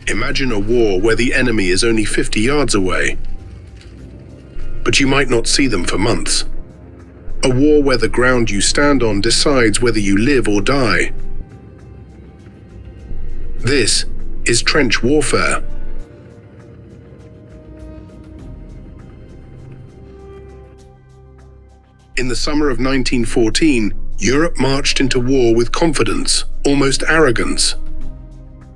Imagine a war where the enemy is only 50 yards away, but you might not see them for months. A war where the ground you stand on decides whether you live or die. This is trench warfare. In the summer of 1914, Europe marched into war with confidence, almost arrogance.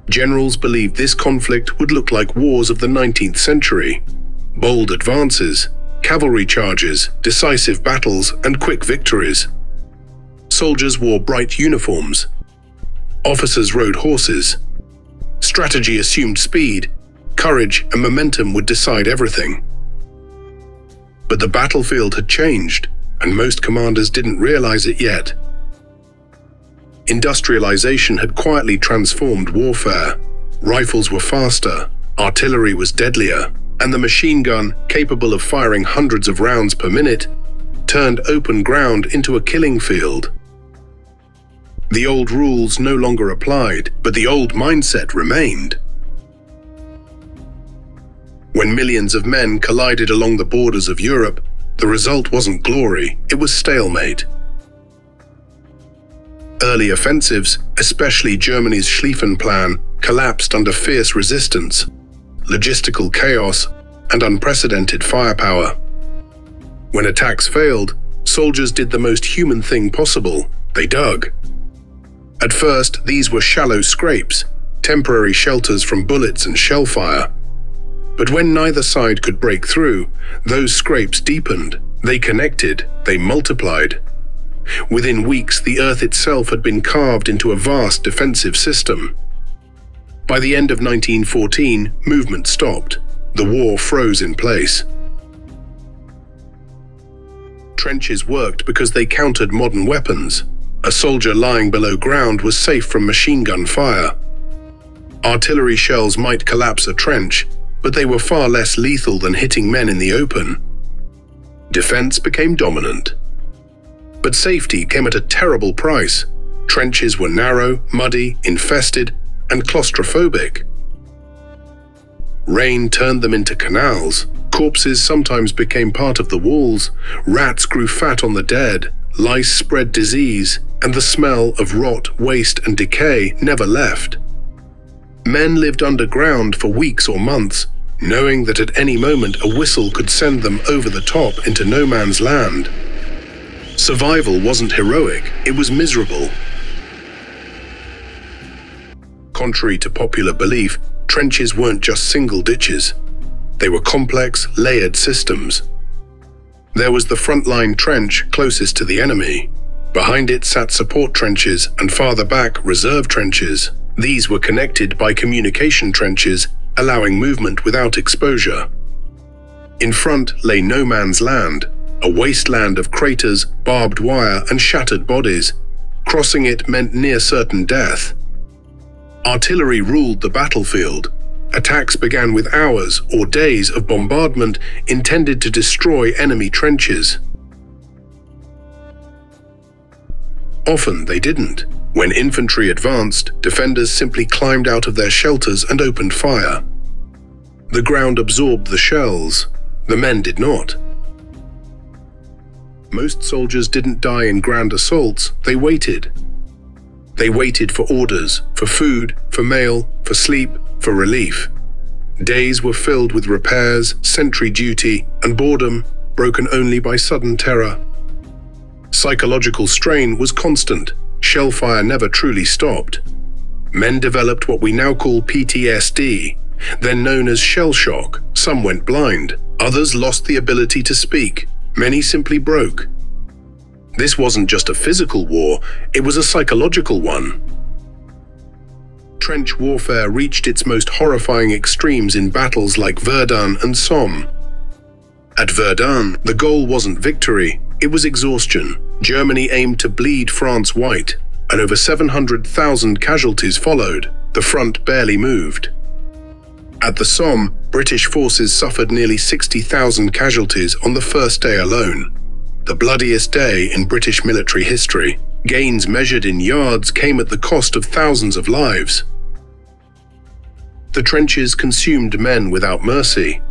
Generals believed this conflict would look like wars of the 19th century. Bold advances, cavalry charges, decisive battles, and quick victories. Soldiers wore bright uniforms. Officers rode horses. Strategy assumed speed. Courage and momentum would decide everything. But the battlefield had changed, and most commanders didn't realize it yet. Industrialization had quietly transformed warfare. Rifles were faster, artillery was deadlier, and the machine gun, capable of firing hundreds of rounds per minute, turned open ground into a killing field. The old rules no longer applied, but the old mindset remained. When millions of men collided along the borders of Europe, the result wasn't glory, it was stalemate. Early offensives, especially Germany's Schlieffen Plan, collapsed under fierce resistance, logistical chaos, and unprecedented firepower. When attacks failed, soldiers did the most human thing possible: they dug. At first, these were shallow scrapes, temporary shelters from bullets and shell fire. But when neither side could break through, those scrapes deepened, they connected, they multiplied. Within weeks, the earth itself had been carved into a vast defensive system. By the end of 1914, movement stopped. The war froze in place. Trenches worked because they countered modern weapons. A soldier lying below ground was safe from machine gun fire. Artillery shells might collapse a trench, but they were far less lethal than hitting men in the open. Defense became dominant. But safety came at a terrible price. Trenches were narrow, muddy, infested, and claustrophobic. Rain turned them into canals. Corpses sometimes became part of the walls. Rats grew fat on the dead. Lice spread disease, and the smell of rot, waste, and decay never left. Men lived underground for weeks or months, knowing that at any moment a whistle could send them over the top into no man's land. Survival wasn't heroic, it was miserable. Contrary to popular belief, trenches weren't just single ditches. They were complex, layered systems. There was the frontline trench closest to the enemy. Behind it sat support trenches, and farther back, reserve trenches. These were connected by communication trenches, allowing movement without exposure. In front lay no man's land, a wasteland of craters, barbed wire, and shattered bodies. Crossing it meant near certain death. Artillery ruled the battlefield. Attacks began with hours or days of bombardment intended to destroy enemy trenches. Often they didn't. When infantry advanced, defenders simply climbed out of their shelters and opened fire. The ground absorbed the shells. The men did not. Most soldiers didn't die in grand assaults, they waited. They waited for orders, for food, for mail, for sleep, for relief. Days were filled with repairs, sentry duty, and boredom, broken only by sudden terror. Psychological strain was constant. Shellfire never truly stopped. Men developed what we now call PTSD, then known as shell shock. Some went blind. Others lost the ability to speak. Many simply broke. This wasn't just a physical war, it was a psychological one. Trench warfare reached its most horrifying extremes in battles like Verdun and Somme. At Verdun, the goal wasn't victory, it was exhaustion. Germany aimed to bleed France white, and over 700,000 casualties followed. The front barely moved. At the Somme, British forces suffered nearly 60,000 casualties on the first day alone. The bloodiest day in British military history. Gains measured in yards came at the cost of thousands of lives. The trenches consumed men without mercy.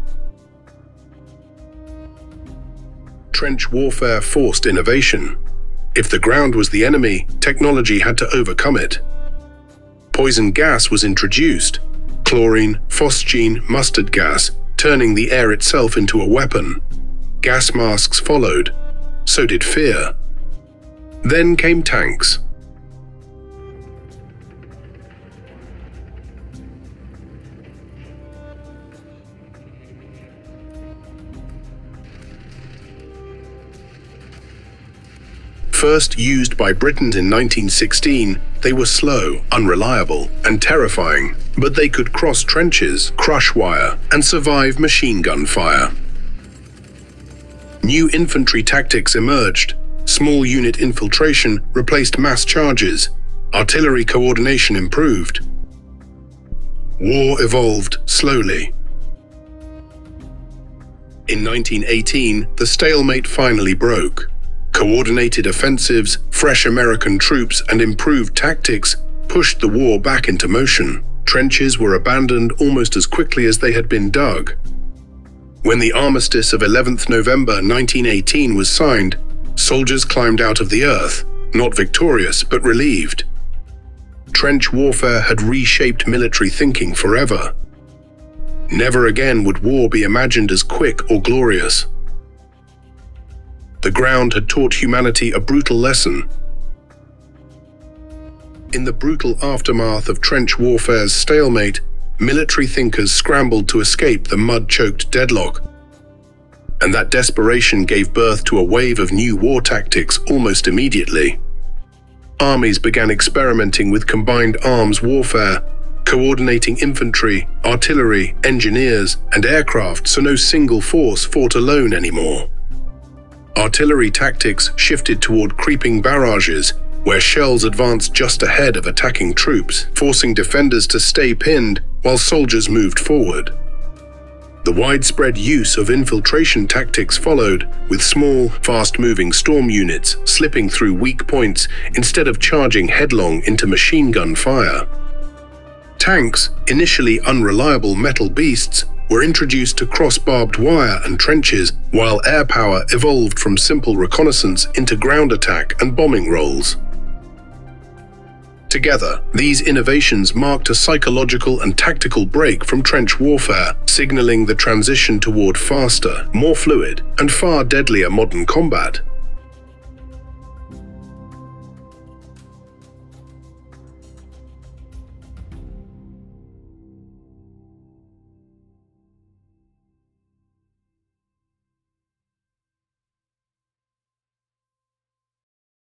Trench warfare forced innovation. If the ground was the enemy, technology had to overcome it. Poison gas was introduced. Chlorine, phosgene, mustard gas, turning the air itself into a weapon. Gas masks followed. So did fear. Then came tanks. First used by Britain in 1916, they were slow, unreliable, and terrifying, but they could cross trenches, crush wire, and survive machine gun fire. New infantry tactics emerged. Small unit infiltration replaced mass charges. Artillery coordination improved. War evolved slowly. In 1918, the stalemate finally broke. Coordinated offensives, fresh American troops, and improved tactics pushed the war back into motion. Trenches were abandoned almost as quickly as they had been dug. When the armistice of 11th November 1918 was signed, soldiers climbed out of the earth, not victorious but relieved. Trench warfare had reshaped military thinking forever. Never again would war be imagined as quick or glorious. The ground had taught humanity a brutal lesson. In the brutal aftermath of trench warfare's stalemate, military thinkers scrambled to escape the mud-choked deadlock. And that desperation gave birth to a wave of new war tactics almost immediately. Armies began experimenting with combined arms warfare, coordinating infantry, artillery, engineers, and aircraft so no single force fought alone anymore. Artillery tactics shifted toward creeping barrages, where shells advanced just ahead of attacking troops, forcing defenders to stay pinned while soldiers moved forward. The widespread use of infiltration tactics followed, with small, fast-moving storm units slipping through weak points instead of charging headlong into machine gun fire. Tanks, initially unreliable metal beasts, were introduced to cross barbed wire and trenches, while air power evolved from simple reconnaissance into ground attack and bombing roles. Together, these innovations marked a psychological and tactical break from trench warfare, signaling the transition toward faster, more fluid, and far deadlier modern combat.